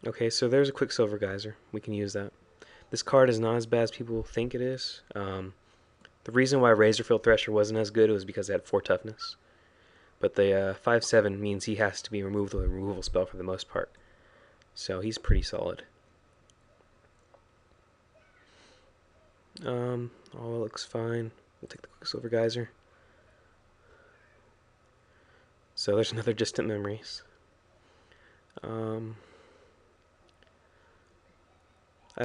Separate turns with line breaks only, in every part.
Okay, so there's a Quicksilver Geyser. We can use that. This card is not as bad as people think it is. The reason why Razorfield Thresher wasn't as good was because it had 4 toughness. But the 5/7 means he has to be removed with a removal spell for the most part. So he's pretty solid. All looks fine. We'll take the Quicksilver Geyser. So there's another Distant Memories. I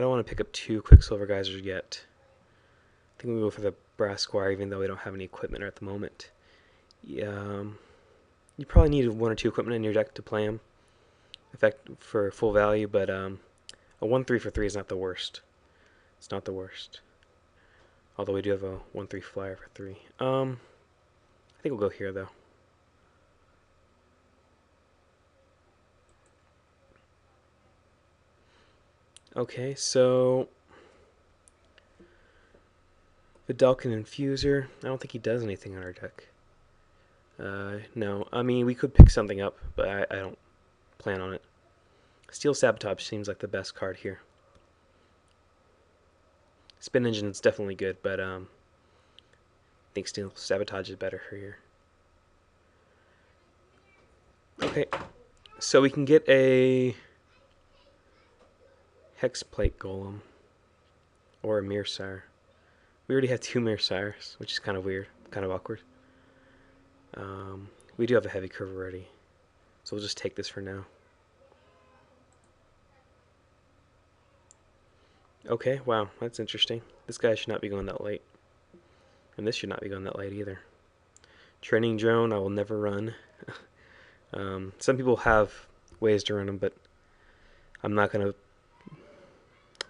don't want to pick up 2 Quicksilver Geysers yet. I think we'll go for the Brass Squire, even though we don't have any equipment at the moment. Yeah, you probably need 1 or 2 equipment in your deck to play him for full value, but a 1/3 for 3 is not the worst. It's not the worst. Although we do have a 1/3 flyer for 3. I think we'll go here though. Okay, so Vidalcan Infuser. I don't think he does anything on our deck. No, I mean we could pick something up, but I don't plan on it. Steel Sabotage seems like the best card here. Spin Engine is definitely good, but I think Steel Sabotage is better for here. Okay, so we can get a Hexplate Golem or a Mirror. We already have 2 Mirror, which is kind of weird, kind of awkward. We do have a Heavy Curve already, so we'll just take this for now. Okay, wow, that's interesting. This guy should not be going that late. And this should not be going that late either. Training Drone, I will never run. Some people have ways to run them, but I'm not going to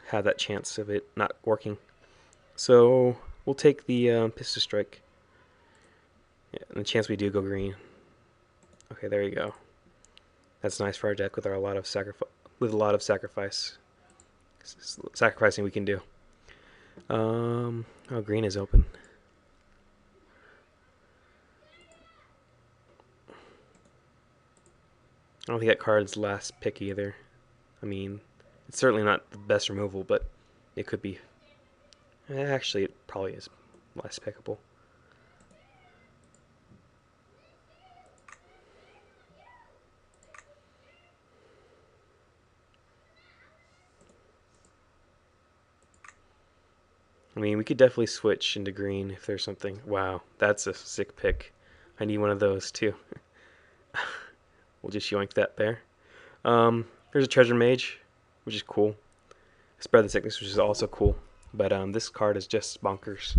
have that chance of it not working. So we'll take the Pistol Strike. Yeah, and the chance we do go green. Okay, there you go. That's nice for our deck with a lot of sacrifice. Sacrificing we can do. Oh, green is open. I don't think that card's last pick either. I mean, it's certainly not the best removal, but it could be. Actually, it probably is less pickable. I mean, we could definitely switch into green if there's something. Wow, that's a sick pick. I need one of those too. We'll just yoink that there. There's a Treasure Mage, which is cool. Spread the Sickness, which is also cool. But this card is just bonkers.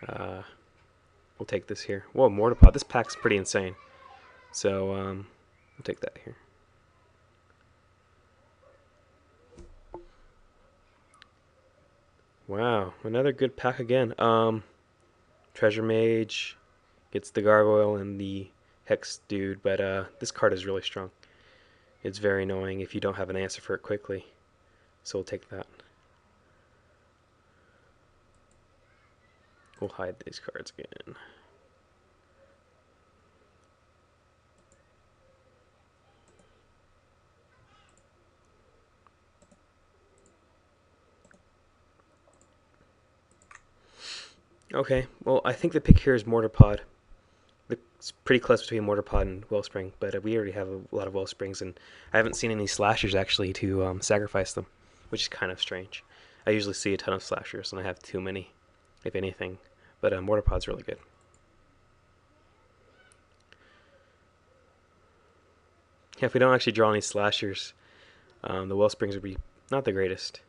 We'll take this here. Whoa, Mortarpod. This pack's pretty insane. So we'll take that here. Wow, another good pack again. Treasure Mage gets the Gargoyle and the Hex dude, but this card is really strong. It's very annoying if you don't have an answer for it quickly. So we'll take that. We'll hide these cards again. Okay, well, I think the pick here is Mortarpod. It's pretty close between Mortarpod and Wellspring, but we already have a lot of Wellsprings, and I haven't seen any Slashers actually to sacrifice them, which is kind of strange. I usually see a ton of Slashers, and I have too many, if anything, but Mortarpod's really good. Yeah, if we don't actually draw any Slashers, the Wellsprings would be not the greatest.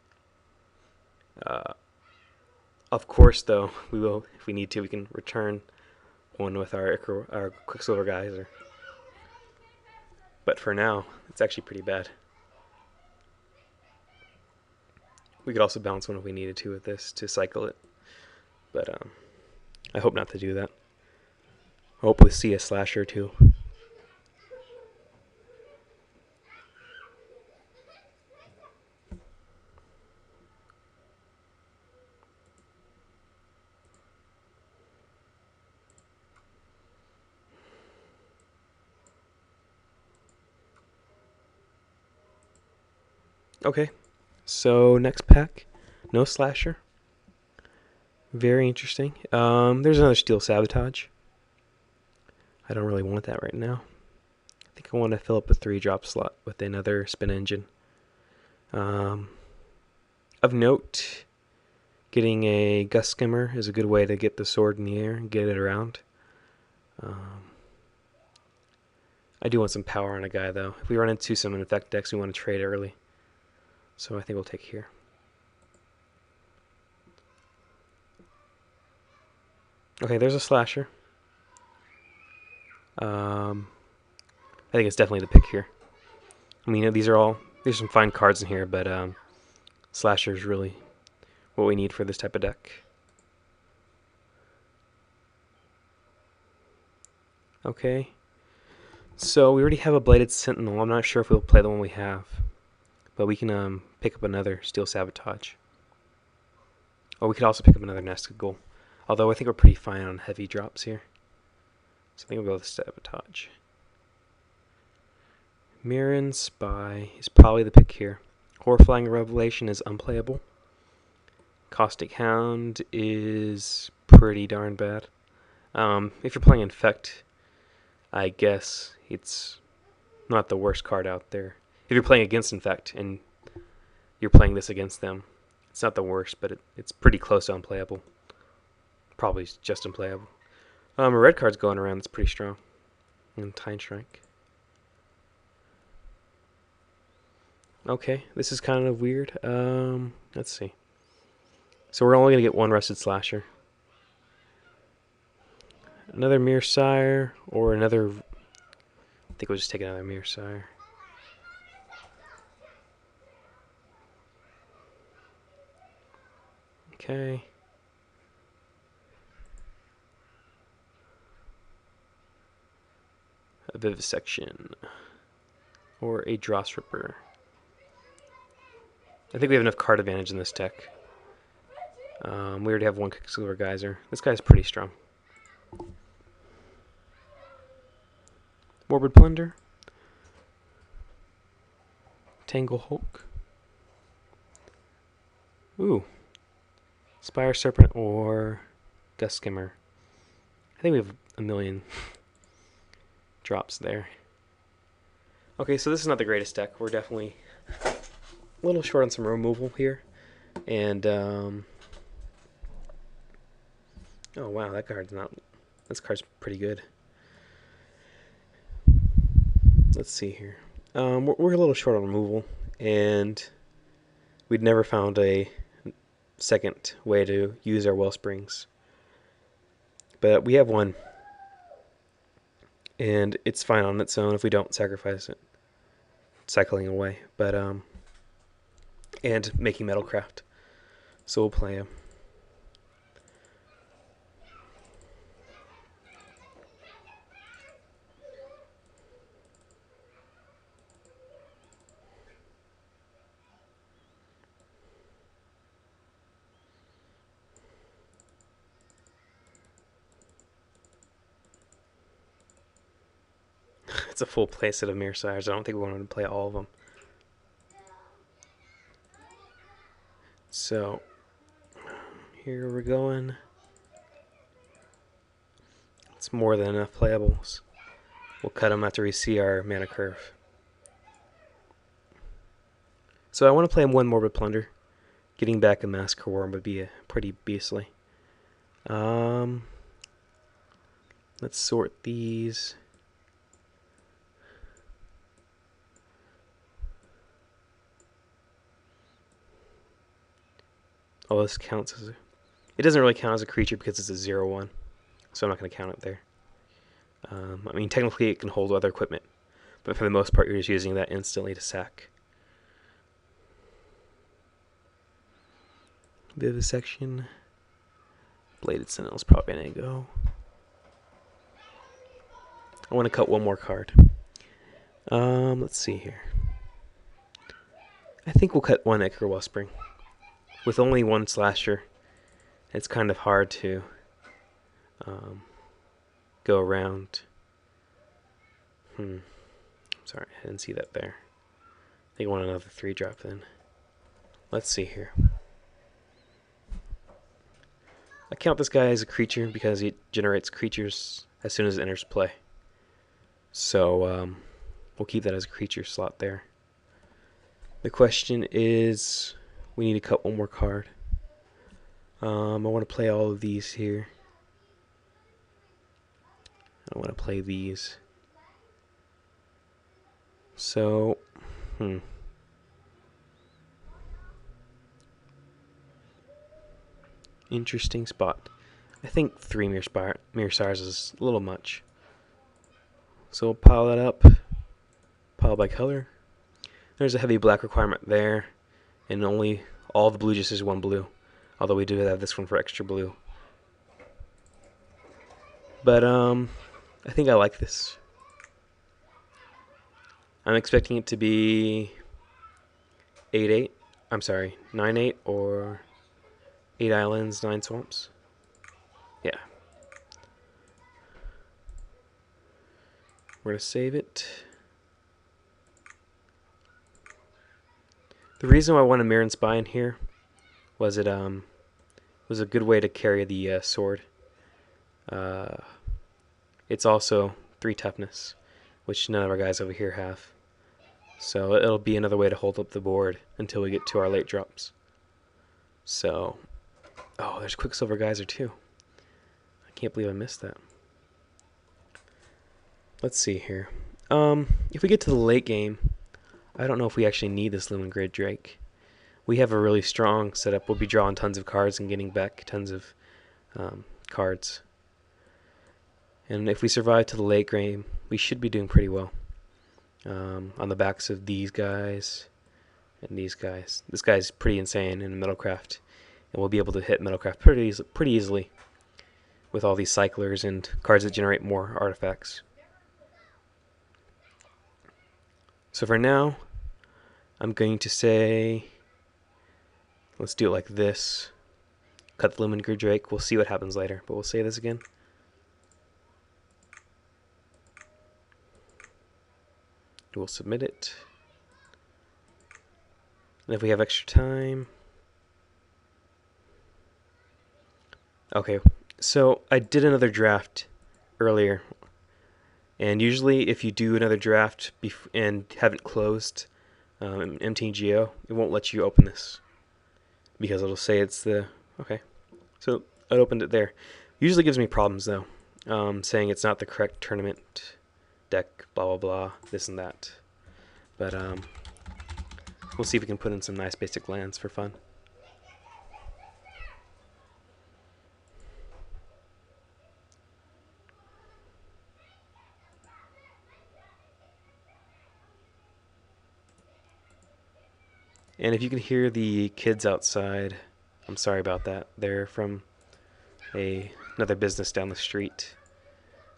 Of course, though, we will, if we need to, we can return one with our Quicksilver Geyser. But for now, it's actually pretty bad. We could also bounce one if we needed to with this to cycle it. But I hope not to do that. I hope we see a Slasher too. Okay, so next pack, no slasher. Very interesting. There's another steel sabotage. I don't really want that right now. I think I want to fill up a 3-drop slot with another spin engine. Of note, getting a gust skimmer is a good way to get the sword in the air and get it around. I do want some power on a guy, though. If we run into some infect decks, we want to trade early. So I think we'll take here. Okay, there's a slasher. I think it's definitely the pick here. I mean, there's some fine cards in here, but slasher is really what we need for this type of deck. Okay. So we already have a Bladed Sentinel. I'm not sure if we'll play the one we have, but we can pick up another Steel Sabotage. Or we could also pick up another Nested Goal. Although I think we're pretty fine on heavy drops here. So I think we'll go with Sabotage. Mirren Spy is probably the pick here. Horrifying Revelation is unplayable. Caustic Hound is pretty darn bad. If you're playing Infect, I guess it's not the worst card out there. If you're playing against Infect and you're playing this against them, it's not the worst, but it's pretty close to unplayable. Probably just unplayable. A red card's going around that's pretty strong. And Time Strike. Okay, this is kind of weird. Let's see. So we're only going to get one Rusted Slasher. Another Mirror Sire, or another... I think we'll just take another Mirror Sire. Okay. A Vivisection. Or a Dross Ripper. I think we have enough card advantage in this deck. We already have one Quicksilver Geyser. This guy's pretty strong. Morbid Plunder. Tangle Hulk. Ooh. Spire Serpent or Gust Skimmer. I think we have a million drops there. Okay, so this is not the greatest deck. We're definitely a little short on some removal here. And, oh wow, this card's pretty good. Let's see here. We're a little short on removal, and we'd never found a second way to use our Wellsprings. But we have one, and it's fine on its own if we don't sacrifice it. Cycling away, but and making Metalcraft. So we'll play him. It's a full playset of Mirror Sires. I don't think we want to play all of them. So, here we're going. It's more than enough playables. We'll cut them after we see our mana curve. So I want to play one Morbid Plunder. Getting back a Massacre Worm would be pretty beastly. Let's sort these. Oh, this counts as it doesn't really count as a creature because it's a 0/1, so I'm not going to count it there. I mean, technically it can hold other equipment, but for the most part you're just using that instantly to sack. Vivisection. Bladed Sentinel's probably going to go. I want to cut one more card. Let's see here. I think we'll cut one Ichor Wellspring. With only one Slasher, it's kind of hard to go around. Sorry, I didn't see that there. I think I want another 3-drop then. Let's see here. I count this guy as a creature because he generates creatures as soon as it enters play. So we'll keep that as a creature slot there. The question is, we need to cut one more card. I want to play all of these here. I want to play these. So, interesting spot. I think 3 Mirror Stars is a little much. So we'll pile that up. Pile by color. There's a heavy black requirement there. And only all the blue just is 1 blue. Although we do have this one for extra blue. But I think I like this. I'm expecting it to be 8-8. I'm sorry, 9-8 or 8 islands, 9 swamps. Yeah. We're going to save it. The reason why I wanted Mirren Spy in here was it was a good way to carry the sword. It's also 3 toughness, which none of our guys over here have. So it'll be another way to hold up the board until we get to our late drops. So, oh, there's Quicksilver Geyser too. I can't believe I missed that. Let's see here. If we get to the late game, I don't know if we actually need this Lumen Grid Drake. We have a really strong setup. We'll be drawing tons of cards and getting back tons of cards. And if we survive to the late game, we should be doing pretty well. On the backs of these guys and these guys. This guy's pretty insane in Metalcraft, and we'll be able to hit Metalcraft pretty easily with all these cyclers and cards that generate more artifacts. So for now, I'm going to say, let's do it like this. Cut the Lumen Grid Drake. We'll see what happens later, but we'll say this again. We'll submit it. And if we have extra time... Okay, so I did another draft earlier. And usually if you do another draft and haven't closed MTGO, it won't let you open this. Because it'll say it's the... Okay, so I opened it there. Usually gives me problems though. Saying it's not the correct tournament deck, blah blah blah, this and that. But we'll see if we can put in some nice basic lands for fun. And if you can hear the kids outside, I'm sorry about that. They're from another business down the street,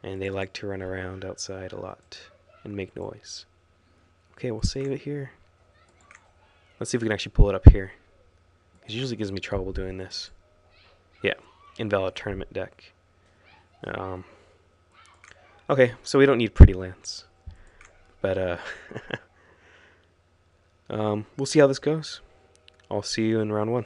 and they like to run around outside a lot and make noise. Okay, we'll save it here. Let's see if we can actually pull it up here. It usually gives me trouble doing this. Yeah, invalid tournament deck. Okay, so we don't need pretty lands. But we'll see how this goes. I'll see you in round 1.